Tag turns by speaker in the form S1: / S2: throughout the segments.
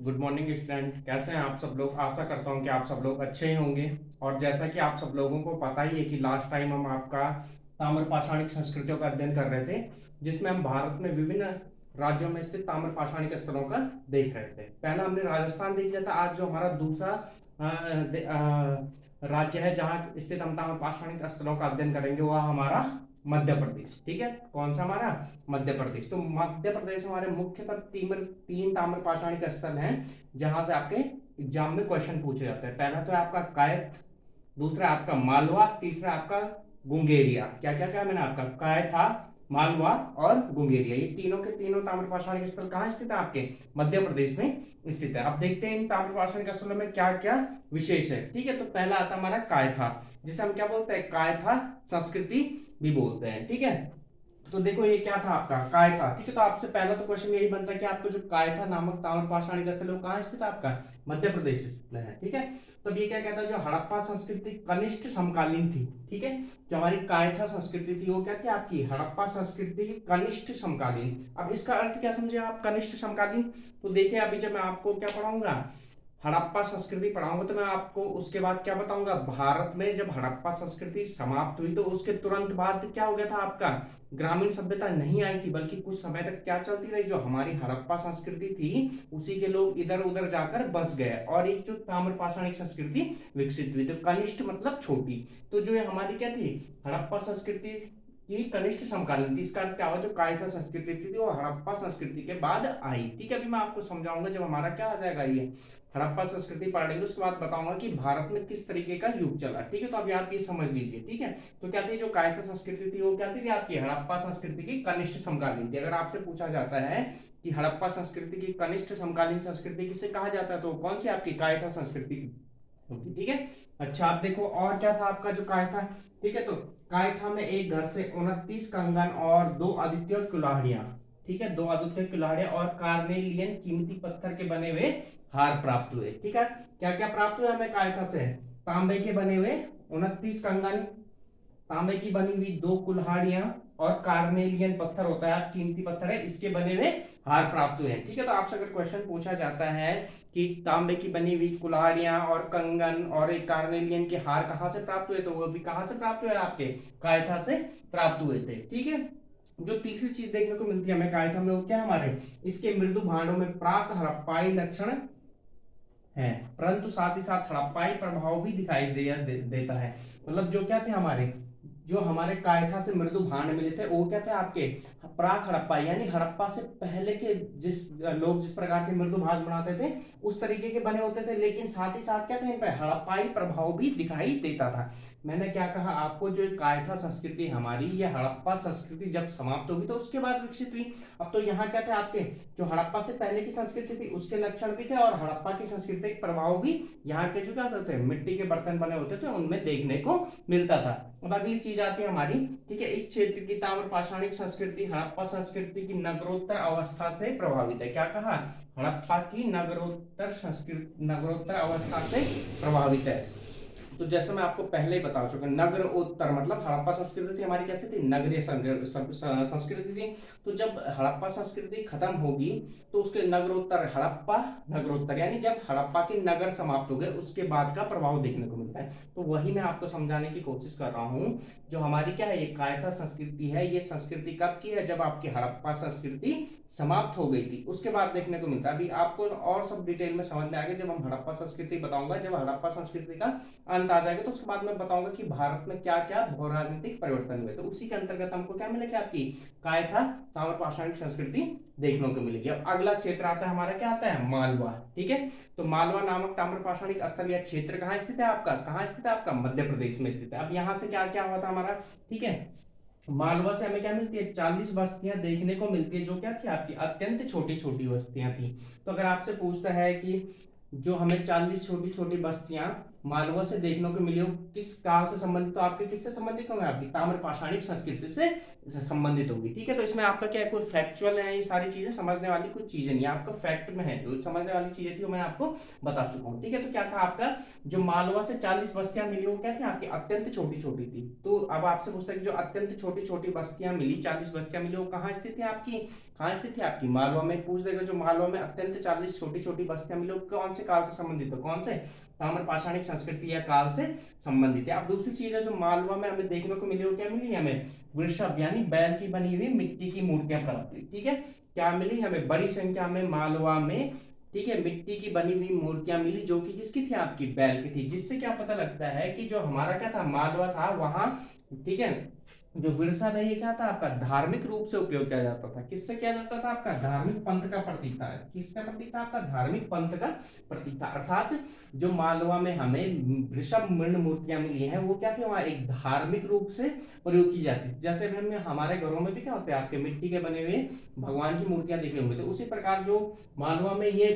S1: Good morning student, कैसे हैं आप सब लोग। आशा करता हूं कि आप सब लोग अच्छे ही होंगे। और जैसा कि आप सब लोगों को पता ही है कि लास्ट टाइम हम आपका ताम्र पाषाणिक संस्कृतियों का अध्ययन कर रहे थे, जिसमें हम भारत में विभिन्न राज्यों में स्थित ताम्र पाषाणिक स्थलों का देख रहे थे। पहला हमने राजस्थान देख लिया था। आज जो हमारा दूसरा राज्य है जहाँ स्थित हम ताम्र पाषाणिक स्थलों का अध्ययन करेंगे, वह हमारा मध्य प्रदेश। ठीक है, कौन सा हमारा मध्य प्रदेश। तो मध्य प्रदेश में हमारे मुख्यतः तीन ताम्र पाषाणिक स्थल हैं जहां से आपके एग्जाम में क्वेश्चन पूछे जाते हैं। पहला तो है आपका कायथ, दूसरा आपका मालवा, तीसरा आपका गुंगेरिया। क्या क्या क्या मैंने आपका कायथा, मालवा और गुंगेरिया, ये तीनों के तीनों ताम्र पाषाणिक स्थल कहाँ स्थित है, आपके मध्य प्रदेश में स्थित है। अब देखते हैं इन ताम्र पाषाणिक स्थलों में क्या क्या विशेष है। ठीक है, तो पहला आता हमारा कायथा, जिसे हम क्या बोलते हैं, कायथा संस्कृति भी बोलते हैं। ठीक है, तो देखो ये क्या था, आपका कायथा। ठीक है, तो आपसे पहला तो क्वेश्चन यही बनता है कि आपको जो कायथा नामक ताम्र पाषाणिक स्थल है वो कहाँ स्थित है, आपका मध्य प्रदेश स्थित है। ठीक है, तो ये क्या कहता है, जो हड़प्पा संस्कृति कनिष्ठ समकालीन थी। ठीक है, जो हमारी कायथा संस्कृति थी वो क्या थी, आपकी हड़प्पा संस्कृति की कनिष्ठ समकालीन। अब इसका अर्थ क्या समझे आप, कनिष्ठ समकालीन। तो देखिए अभी जब मैं आपको क्या पढ़ाऊंगा, हड़प्पा संस्कृति पढ़ाऊंगा, तो मैं आपको उसके बाद क्या बताऊंगा, भारत में जब हड़प्पा संस्कृति समाप्त हुई तो उसके तुरंत बाद क्या हो गया था, आपका ग्रामीण सभ्यता नहीं आई थी, बल्कि कुछ समय तक क्या चलती रही, जो हमारी हड़प्पा संस्कृति थी उसी के लोग इधर उधर जाकर बस गए और एक जो ताम्र पाषाणिक संस्कृति विकसित हुई। तो कनिष्ठ मतलब छोटी। तो जो ये हमारी क्या थी, हड़प्पा संस्कृति की कनिष्ठ समकालीन थी। इसका अर्थ क्या हुआ, जो कायथा संस्कृति थी वो हड़प्पा संस्कृति के बाद आई। ठीक है, अभी मैं आपको समझाऊंगा जब हमारा क्या आ जाएगा, ये हड़प्पा संस्कृति पढ़ेंगे उसके बाद बताऊंगा कि भारत में किस तरीके का युग चला। ठीक है, तो अभी आप ये समझ लीजिए। ठीक है, तो क्या थी, जो कायस्थ संस्कृति थी वो क्या थी, आपकी हड़प्पा संस्कृति की कनिष्ठ समकालीन थी। अगर आपसे पूछा जाता है कि हड़प्पा संस्कृति की कनिष्ठ समकालीन संस्कृति किसे कहा जाता है, तो कौन सी आपकी कायस्थ संस्कृति होगी। ठीक है, अच्छा आप देखो और क्या था आपका जो कायथा। ठीक है, तो कायथा में एक घर से 29 कंगन और 2 अद्वितीय कुल्हाड़ियां। ठीक है, 2 अद्वितीय कुल्हाड़ियां और कार्नेलियन कीमती पत्थर के बने हुए हार प्राप्त हुए। ठीक है, क्या क्या प्राप्त हुए हमें कायथा से, तांबे के बने हुए 29 कंगन, तांबे की बनी हुई 2 कुल्हाड़ियां और कार्नेलियन पत्थर होता है, कीमती पत्थर है, इसके बने हुए हार प्राप्त हुए हैं। ठीक है, तो आपसे अगर क्वेश्चन पूछा जाता है कि तांबे की बनी हुई कुल्हाड़ियां और कंगन और एक कार्नेलियन के हार कहाँ से प्राप्त हुए, तो वो भी कहाँ से प्राप्त हुए, आपके कायथा से प्राप्त हुए थे। ठीक है, जो तीसरी चीज देखने को मिलती है हमें कायथा में वो क्या, हमारे इसके मृदु भांडों में प्राक हड़प्पाई लक्षण है, परंतु साथ ही साथ हड़प्पाई प्रभाव भी दिखाई देता है। मतलब जो क्या थे हमारे, जो हमारे कायथा से मृदु भांड मिले थे वो क्या थे, आपके प्राक हड़प्पा, यानी हड़प्पा से पहले के जिस लोग जिस प्रकार के मृदु भांड बनाते थे उस तरीके के बने होते थे, लेकिन साथ ही साथ क्या था, इन पर हड़प्पाई प्रभाव भी दिखाई देता था। मैंने क्या कहा आपको, जो कायथा संस्कृति हमारी, ये हड़प्पा संस्कृति जब समाप्त होगी तो उसके बाद विकसित हुई। अब तो यहाँ क्या थे, आपके जो हड़प्पा से पहले की संस्कृति थी उसके लक्षण भी थे और हड़प्पा की सांस्कृतिक प्रभाव भी यहाँ के जो क्या होते थे, मिट्टी के बर्तन बने होते थे उनमें देखने को मिलता था। अब अगली चीज आती है हमारी, ठीक है, इस क्षेत्र की ताम्र पाषाणिक संस्कृति हड़प्पा संस्कृति की नगरोत्तर अवस्था से प्रभावित है। क्या कहा, हड़प्पा की नगरोत्तर संस्कृति, नगरोत्तर अवस्था से प्रभावित है। तो जैसे मैं आपको पहले ही बता चुका, नगर उत्तर मतलब हड़प्पा संस्कृति थी हमारी, कैसे थी, नगरीय संस्कृति थी। तो जब हड़प्पा संस्कृति खत्म होगी तो उसके नगरोत्तर, हड़प्पा नगरोत्तर, यानी जब हड़प्पा के नगर समाप्त हो गए उसके बाद का प्रभाव देखने को मिलता है। तो वही मैं आपको समझाने की कोशिश कर रहा हूँ। जो हमारी क्या है, ये कायथा संस्कृति है, ये संस्कृति कब की है, जब आपकी हड़प्पा संस्कृति समाप्त हो गई थी उसके बाद देखने को मिलता है। अभी आपको और सब डिटेल में समझ में आएगा जब हम हड़प्पा संस्कृति बताऊंगा, जब हड़प्पा संस्कृति का अंत आ जाएगा तो उसके बाद मैं बताऊंगा कि भारत में क्या क्या भू राजनीतिक परिवर्तन हुए, तो उसी के अंतर्गत हमको क्या मिलेगा, आपकी कायथा ताम्र पाषाणिक संस्कृति देखने को मिलेगी। अब अगला क्षेत्र आता है हमारा, क्या आता है, मालवा। ठीक है, तो मालवा नामक ताम्र पाषाणिक स्थल या क्षेत्र कहाँ स्थित है, आपका कहाँ स्थित है, आपका मध्य प्रदेश में स्थित है। अब यहाँ से क्या क्या हुआ था हमारा, ठीक है, मालवा से हमें क्या मिलती है, 40 बस्तियां देखने को मिलती है, जो क्या थी, आपकी अत्यंत छोटी छोटी बस्तियां थी। तो अगर आपसे पूछता है कि जो हमें 40 छोटी छोटी बस्तियां मालवा से देखने को मिली हो, किस काल से संबंधित, तो आपके किससे संबंधित होंगे, आपकी ताम्र पाषाणिक संस्कृति से संबंधित होगी। ठीक है, तो इसमें आपका क्या है, कोई फैक्चुअल है, ये सारी चीजें समझने वाली कुछ चीजें नहीं है, आपका फैक्ट में है, जो समझने वाली चीजें थी वो मैं आपको बता चुका हूँ। ठीक है, तो क्या था आपका, जो मालवा से 40 बस्तियां मिली वो क्या थी, आपकी अत्यंत छोटी छोटी थी। तो अब आपसे पूछता है कि जो अत्यंत छोटी छोटी बस्तियां मिली, 40 बस्तियां मिली, वो कहाँ स्थित है आपकी, कहाँ स्थित है आपकी, मालवा में। पूछ देगा जो मालवा में अत्यंत 40 छोटी छोटी बस्तियां मिली, वो कौन से काल से संबंधित है, कौन से ताम्र पाषाणिक संस्कृति या काल से संबंधित है। अब दूसरी चीज है जो मालवा में हमें देखने को मिली, वो क्या मिली हमें, वृषभ यानी बैल की बनी हुई मिट्टी की मूर्तियां प्राप्त हुई। ठीक है, क्या मिली हमें, बड़ी संख्या में मालवा में, ठीक है, मिट्टी की बनी हुई मूर्तियां मिली, जो कि किसकी थी, आपकी बैल की थी। जिससे क्या पता लगता है कि जो हमारा क्या था, मालवा था वहां, ठीक है, जो वृषभ है ये क्या था आपका, धार्मिक रूप से उपयोग किया जाता था। किससे किया जाता था, आपका धार्मिक पंथ का प्रतीक था। किसका प्रतीक था, आपका धार्मिक पंथ का प्रतीक था। अर्थात जो मालवा में हमें वृषभ मृण मूर्तियां मिली हैं, वो क्या थी, वहां एक धार्मिक रूप से प्रयोग की जाती थी। जैसे भी हम हमारे घरों में भी क्या होते हैं, आपके मिट्टी के बने हुए भगवान की मूर्तियां देखे होंगे, तो उसी प्रकार जो मालवा में ये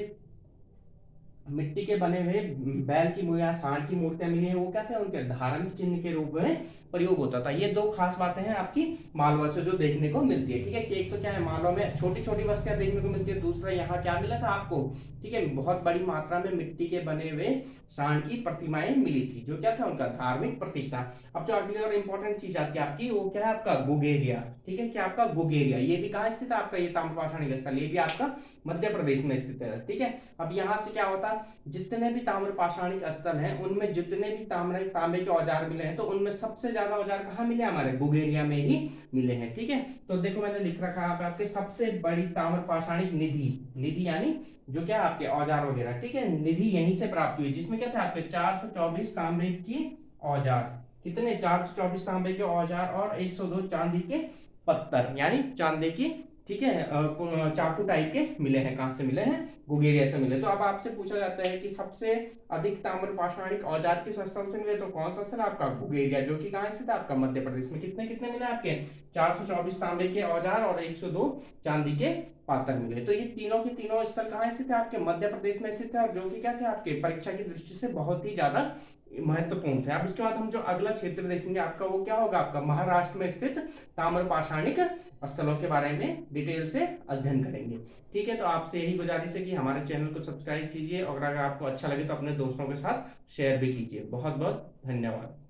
S1: मिट्टी के बने हुए बैल की या सांड की मूर्तियां मिली है, वो क्या थे, उनके धार्मिक चिन्ह के रूप में प्रयोग होता था। ये दो खास बातें हैं आपकी मालवा से जो देखने को मिलती है। ठीक है, कि एक तो क्या है, मालवा में छोटी छोटी बस्तियां देखने को मिलती है, दूसरा यहाँ क्या मिला था आपको, ठीक है, बहुत बड़ी मात्रा में मिट्टी के बने हुए सांड की प्रतिमाएं मिली थी, जो क्या था, उनका धार्मिक प्रतीक था। अब जो अगली और इंपॉर्टेंट चीज आती है आपकी, वो क्या है, आपका गुगेरिया। ठीक है, क्या आपका गुगेरिया, ये भी कहाँ स्थित है आपका, ये ताम्रपाषाणी स्थल, ये भी आपका मध्य प्रदेश में स्थित है। ठीक है, अब यहाँ से क्या होता है, जितने भी ताम्र पाषाणिक स्थल हैं उनमें जितने भी तांबे के औजार मिले हैं, तो उनमें सबसे ज्यादा औजार कहाँ मिले, हमारे बुगेरिया में ही मिले हैं। ठीक है, तो देखो मैंने लिख रखा है आपके सबसे बड़ी ताम्र पाषाणिक निधि, निधि यानी जो क्या आपके औजार वगैरह, ठीक है, निधि यहीं से प्राप्त हुई, जिसमें क्या था आपके 424 तांबे की औजार, कितने, 424 तांबे के औजार और 102 चांदी के पत्थर यानी चांदी की, ठीक है, चाकू टाइप के मिले हैं। कहां से मिले हैं, गुगेरिया से मिले। तो अब आपसे पूछा जाता है कि सबसे अधिक ताम्र पाषाणिक औजार किस स्थल से मिले, तो कौन सा स्थल आपका, गुगेरिया, जो कि कहां स्थित है आपका, मध्य प्रदेश में। कितने कितने मिले आपके, 424 तांबे के औजार और 102 चांदी के पात्र मिले। तो ये तीनों के तीनों स्थल कहाँ स्थित है, आपके मध्य प्रदेश में स्थित है, और जो कि क्या थे आपके परीक्षा की दृष्टि से बहुत ही ज्यादा महत्वपूर्ण थे। अब इसके बाद हम जो अगला क्षेत्र देखेंगे आपका, वो क्या होगा, आपका महाराष्ट्र में स्थित ताम्र पाषाणिक स्थलों के बारे में डिटेल से अध्ययन करेंगे। ठीक है, तो आपसे यही गुजारिश है कि हमारे चैनल को सब्सक्राइब कीजिए, और अगर आपको अच्छा लगे तो अपने दोस्तों के साथ शेयर भी कीजिए। बहुत बहुत धन्यवाद।